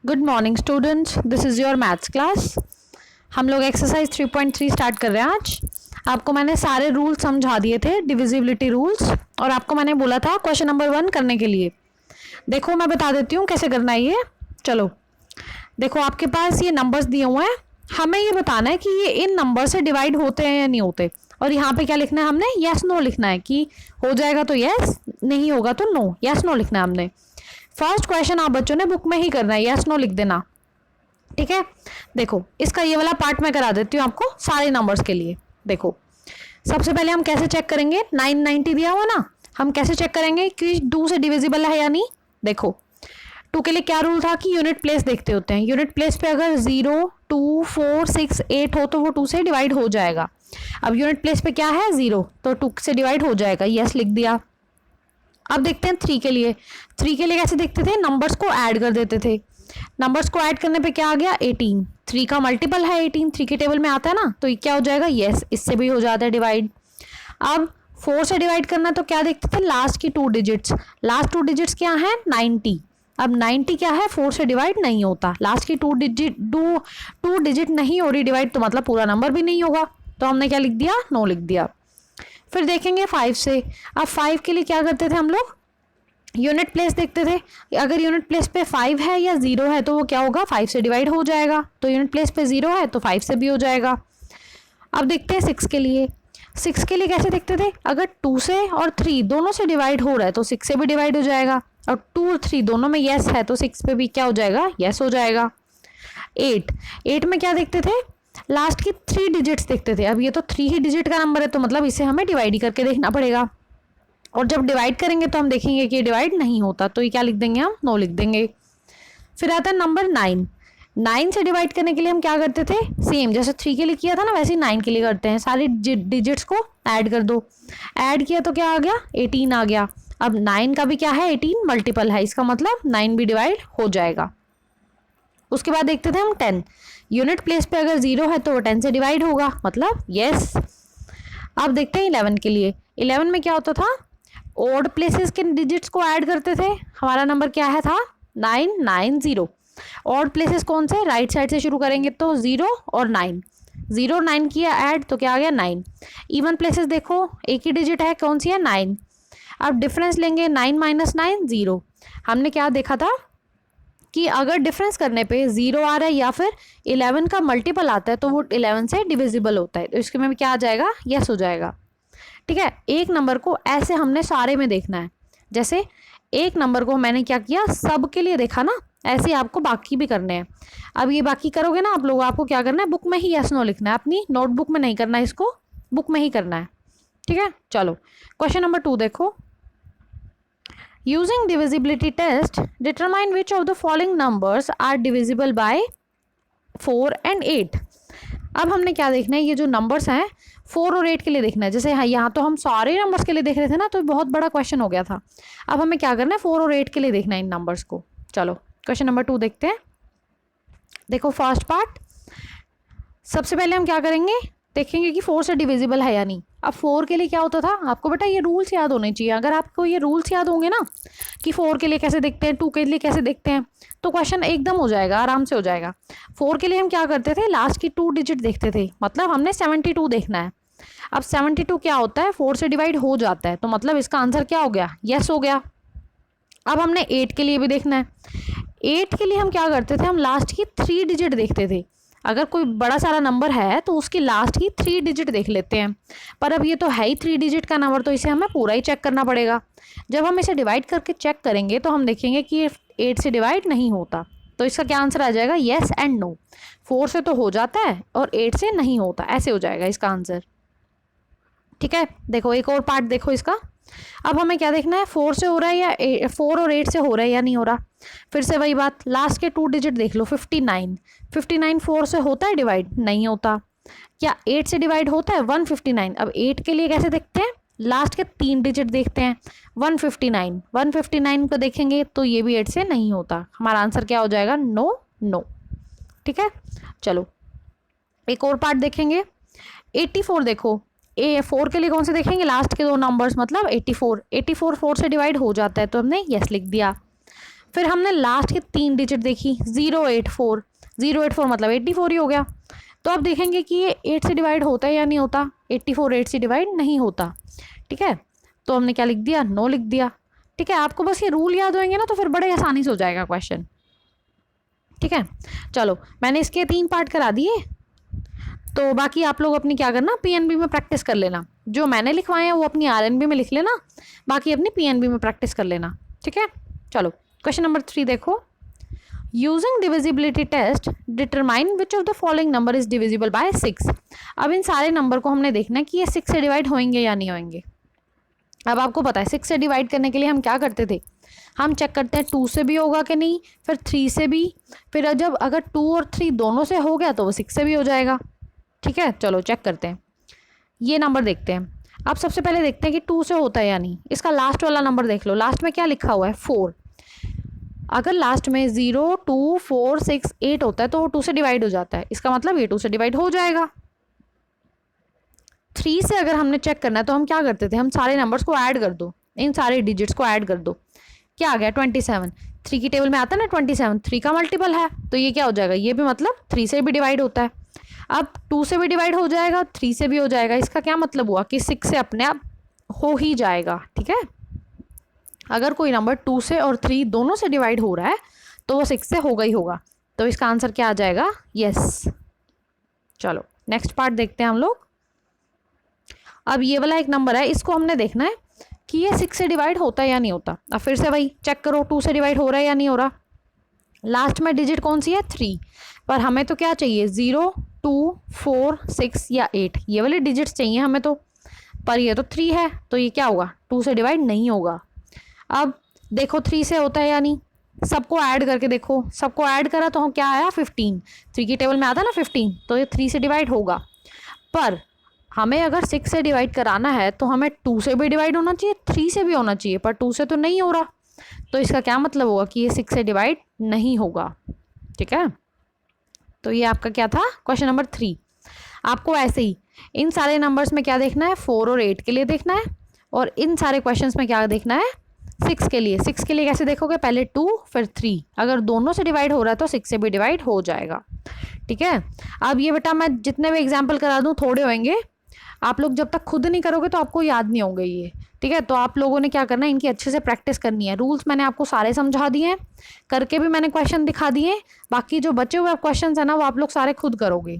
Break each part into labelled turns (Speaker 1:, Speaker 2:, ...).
Speaker 1: Good morning students, this is your maths class. हम लोग exercise 3.3 start कर रहे हैं आज। आपको मैंने सारे रूल समझा दिए थे, डिविजिबिलिटी रूल्स, और आपको मैंने बोला था क्वेश्चन नंबर 1 करने के लिए। देखो मैं बता देती हूँ कैसे करना है ये। चलो देखो, आपके पास ये नंबर्स दिए हुए हैं, हमें ये बताना है कि ये इन नंबर से डिवाइड होते हैं या नहीं होते। और यहाँ पे क्या लिखना है हमने, यस नो लिखना है कि हो जाएगा तो यस, नहीं होगा तो नो। यस नो लिखना है हमने। फर्स्ट क्वेश्चन आप बच्चों ने बुक में ही करना है, यस नो लिख देना, ठीक है। देखो इसका ये वाला पार्ट मैं करा देती हूँ आपको सारे नंबर्स के लिए। देखो सबसे पहले हम कैसे चेक करेंगे, 990 दिया हुआ ना, हम कैसे चेक करेंगे कि 2 से डिविजिबल है या नहीं। देखो 2 के लिए क्या रूल था कि यूनिट प्लेस देखते होते हैं। यूनिट प्लेस पे अगर 0, 2, 4, 6, 8 हो तो वो 2 से डिवाइड हो जाएगा। अब यूनिट प्लेस पे क्या है 0, तो 2 से डिवाइड हो जाएगा, यस लिख दिया। अब देखते हैं 3 के लिए। 3 के लिए कैसे देखते थे, नंबर्स को ऐड कर देते थे। नंबर्स को ऐड करने पे क्या आ गया 18, 3 का मल्टीपल है 18, 3 के टेबल में आता है ना, तो ये क्या हो जाएगा यस, इससे भी हो जाता है डिवाइड। अब 4 से डिवाइड करना तो क्या देखते थे, लास्ट की 2 डिजिट्स। लास्ट 2 डिजिट्स क्या है 90। अब 90 क्या है 4 से डिवाइड नहीं होता, लास्ट की 2 डिजिट नहीं हो रही डिवाइड, तो मतलब पूरा नंबर भी नहीं होगा, तो हमने क्या लिख दिया, नो लिख दिया। फिर देखेंगे 5 से। अब 5 के लिए क्या करते थे हम लोग, यूनिट प्लेस देखते थे। अगर यूनिट प्लेस पे 5 है या 0 है तो वो क्या होगा 5 से डिवाइड हो जाएगा, तो यूनिट प्लेस पे 0 है तो 5 से भी हो जाएगा। अब देखते हैं 6 के लिए। 6 के लिए कैसे देखते थे, अगर 2 से और 3 दोनों से डिवाइड हो रहा है तो 6 से भी डिवाइड हो जाएगा, और 2 और 3 दोनों में यस है तो 6 पे भी क्या हो जाएगा, यस हो जाएगा। 8 में क्या देखते थे, लास्ट की 3 डिजिट्स देखते थे। अब ये तो 3 ही डिजिट का नंबर है तो मतलब इसे हमें डिवाइड ही करके देखना पड़ेगा, और जब डिवाइड करेंगे तो हम देखेंगे कि डिवाइड नहीं होता, तो ये क्या लिख देंगे, हम नो लिख देंगे। फिर आता है नंबर 9। 9 से डिवाइड करने के लिए हम क्या करते थे, सेम जैसे 3 के लिए किया था ना वैसे ही 9 के लिए करते हैं, सारी डिजिट्स को ऐड कर दो। ऐड किया तो क्या आ गया 18 आ गया। अब 9 का भी क्या है 18 मल्टीपल है, इसका मतलब 9 भी डिवाइड हो जाएगा। उसके बाद देखते थे हम 10। यूनिट प्लेस पे अगर 0 है तो वो 10 से डिवाइड होगा, मतलब यस। अब देखते हैं 11 के लिए। 11 में क्या होता था, ओड प्लेसेस के डिजिट्स को ऐड करते थे। हमारा नंबर क्या है था 990। ऑड प्लेसेस कौन से, राइट साइड से शुरू करेंगे तो 0 और 9, 0 और 9 किया ऐड तो क्या आ गया 9। इवन प्लेसेस देखो एक ही डिजिट है, कौन सी है 9। अब डिफरेंस लेंगे 9 माइनस 9 0। हमने क्या देखा था कि अगर डिफरेंस करने पे 0 आ रहा है या फिर 11 का मल्टीपल आता है तो वो 11 से डिविजिबल होता है, तो इसके में भी क्या आ जाएगा यस हो जाएगा, ठीक है। एक नंबर को ऐसे हमने सारे में देखना है, जैसे एक नंबर को मैंने क्या किया सब के लिए देखा ना, ऐसे आपको बाकी भी करने हैं। अब ये बाकी करोगे ना आप लोग, आपको क्या करना है बुक में ही यस नो लिखना है, अपनी नोटबुक में नहीं करना है, इसको बुक में ही करना है, ठीक है। चलो क्वेश्चन नंबर 2 देखो। Using divisibility test determine which of the following numbers are divisible by 4 and 8। अब हमने क्या देखना है, ये जो नंबर्स हैं 4 और 8 के लिए देखना है। जैसे हाँ यहाँ तो हम सारे नंबर्स के लिए देख रहे थे ना, तो बहुत बड़ा क्वेश्चन हो गया था। अब हमें क्या करना है 4 और 8 के लिए देखना है इन नंबर्स को। चलो क्वेश्चन नंबर 2 देखते हैं। देखो फर्स्ट पार्ट, सबसे पहले हम क्या करेंगे, देखेंगे कि 4 से डिविजिबल है या नहीं। अब 4 के लिए क्या होता था आपको बेटा, ये रूल्स याद होने चाहिए। अगर आपको ये रूल्स याद होंगे ना कि 4 के लिए कैसे देखते हैं, 2 के लिए कैसे देखते हैं, तो क्वेश्चन एकदम हो जाएगा, आराम से हो जाएगा। 4 के लिए हम क्या करते थे, लास्ट की 2 डिजिट देखते थे, मतलब हमने 72 देखना है। अब 72 क्या होता है 4 से डिवाइड हो जाता है, तो मतलब इसका आंसर क्या हो गया, यस हो गया। अब हमने 8 के लिए भी देखना है। 8 के लिए हम क्या करते थे, हम लास्ट की 3 डिजिट देखते थे। अगर कोई बड़ा सारा नंबर है तो उसकी लास्ट की 3 डिजिट देख लेते हैं, पर अब ये तो है ही 3 डिजिट का नंबर, तो इसे हमें पूरा ही चेक करना पड़ेगा। जब हम इसे डिवाइड करके चेक करेंगे तो हम देखेंगे कि 8 से डिवाइड नहीं होता, तो इसका क्या आंसर आ जाएगा, येस एंड नो। 4 से तो हो जाता है और 8 से नहीं होता, ऐसे हो जाएगा इसका आंसर, ठीक है। देखो एक और पार्ट देखो इसका। अब हमें क्या देखना है, 4 से हो रहा है या 4 और 8 से हो रहा है या नहीं हो रहा। फिर से वही बात, लास्ट के 2 डिजिट देख लो। 59 4 से होता है डिवाइड, नहीं होता। क्या 8 से डिवाइड होता है 159। अब 8 के लिए कैसे देखते हैं, लास्ट के 3 डिजिट देखते हैं। 159 को देखेंगे तो ये भी 8 से नहीं होता, हमारा आंसर क्या हो जाएगा, नो नो, ठीक है। चलो एक और पार्ट देखेंगे। 84 देखो, 4 के लिए कौन से देखेंगे, लास्ट के 2 नंबर्स, मतलब 84 4 से डिवाइड हो जाता है तो हमने यस लिख दिया। फिर हमने लास्ट के 3 डिजिट देखी 084, 084 मतलब 84 ही हो गया। तो आप देखेंगे कि ये 8 से डिवाइड होता है या नहीं होता, 84 8 से डिवाइड नहीं होता। ठीक है, तो हमने क्या लिख दिया, नो लिख दिया। ठीक है, आपको बस ये रूल याद होंगे ना तो फिर बड़े आसानी से हो जाएगा क्वेश्चन। ठीक है, चलो मैंने इसके 3 पार्ट करा दिए, तो बाकी आप लोग अपनी क्या करना, पीएनबी में प्रैक्टिस कर लेना। जो मैंने लिखवाए हैं वो अपनी आरएनबी में लिख लेना, बाकी अपनी पीएनबी में प्रैक्टिस कर लेना। ठीक है, चलो क्वेश्चन नंबर 3 देखो। Using divisibility test determine which of the following number is divisible by 6। अब इन सारे नंबर को हमने देखना है कि ये 6 से डिवाइड होंगे या नहीं होंगे। अब आपको पता है 6 से डिवाइड करने के लिए हम क्या करते थे, हम चेक करते हैं 2 से भी होगा कि नहीं, फिर 3 से भी, फिर जब अगर 2 और 3 दोनों से हो गया तो वो 6 से भी हो जाएगा। ठीक है, चलो चेक करते हैं, ये नंबर देखते हैं। अब सबसे पहले देखते हैं कि 2 से होता है या नहीं। इसका लास्ट वाला नंबर देख लो, लास्ट में क्या लिखा हुआ है 4। अगर लास्ट में 0 2 4 6 8 होता है तो वो 2 से डिवाइड हो जाता है, इसका मतलब ये 2 से डिवाइड हो जाएगा। 3 से अगर हमने चेक करना है तो हम क्या करते थे, हम सारे नंबर्स को ऐड कर दो, इन सारे डिजिट्स को ऐड कर दो, क्या आ गया 27। 3 की टेबल में आता है ना 27, 3 का मल्टीपल है, तो ये क्या हो जाएगा, ये भी मतलब 3 से भी डिवाइड होता है। अब 2 से भी डिवाइड हो जाएगा, 3 से भी हो जाएगा, इसका क्या मतलब हुआ कि 6 से अपने आप हो ही जाएगा। ठीक है, अगर कोई नंबर 2 से और 3 दोनों से डिवाइड हो रहा है तो वो 6 से होगा ही होगा, तो इसका आंसर क्या आ जाएगा, यस। चलो नेक्स्ट पार्ट देखते हैं हम लोग। अब ये वाला एक नंबर है, इसको हमने देखना है कि ये 6 से डिवाइड होता है या नहीं होता। अब फिर से वही चेक करो 2 से डिवाइड हो रहा है या नहीं हो रहा। लास्ट में डिजिट कौन सी है 3, पर हमें तो क्या चाहिए 0 2 4 6 या 8, ये वाले डिजिट्स चाहिए हमें तो, पर ये तो 3 है तो ये क्या होगा 2 से डिवाइड नहीं होगा। अब देखो 3 से होता है या नहीं, सबको ऐड करके देखो, सबको ऐड करा तो हम क्या आया 15, 3 की टेबल में आता ना 15, तो ये 3 से डिवाइड होगा। पर हमें अगर 6 से डिवाइड कराना है तो हमें 2 से भी डिवाइड होना चाहिए, 3 से भी होना चाहिए, पर 2 से तो नहीं हो रहा, तो इसका क्या मतलब होगा कि ये 6 से डिवाइड नहीं होगा। ठीक है, तो ये आपका क्या था क्वेश्चन नंबर 3। आपको ऐसे ही इन सारे नंबर्स में क्या देखना है, 4 और 8 के लिए देखना है, और इन सारे क्वेश्चंस में क्या देखना है 6 के लिए। 6 के लिए कैसे देखोगे, पहले 2 फिर 3, अगर दोनों से डिवाइड हो रहा है तो 6 से भी डिवाइड हो जाएगा। ठीक है, अब ये बेटा मैं जितने भी एग्जाम्पल करा दूँ थोड़े होंगे, आप लोग जब तक खुद नहीं करोगे तो आपको याद नहीं होंगे ये। ठीक है, तो आप लोगों ने क्या करना है, इनकी अच्छे से प्रैक्टिस करनी है। रूल्स मैंने आपको सारे समझा दिए हैं, करके भी मैंने क्वेश्चन दिखा दिए, बाकी जो बचे हुए क्वेश्चन है ना वो आप लोग सारे खुद करोगे।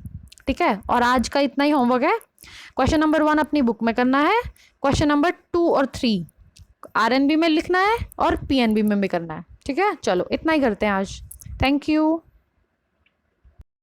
Speaker 1: ठीक है, और आज का इतना ही होमवर्क है। क्वेश्चन नंबर 1 अपनी बुक में करना है, क्वेश्चन नंबर 2 और 3 आरएनबी में लिखना है और पीएनबी में भी करना है। ठीक है, चलो इतना ही करते हैं आज। Thank you.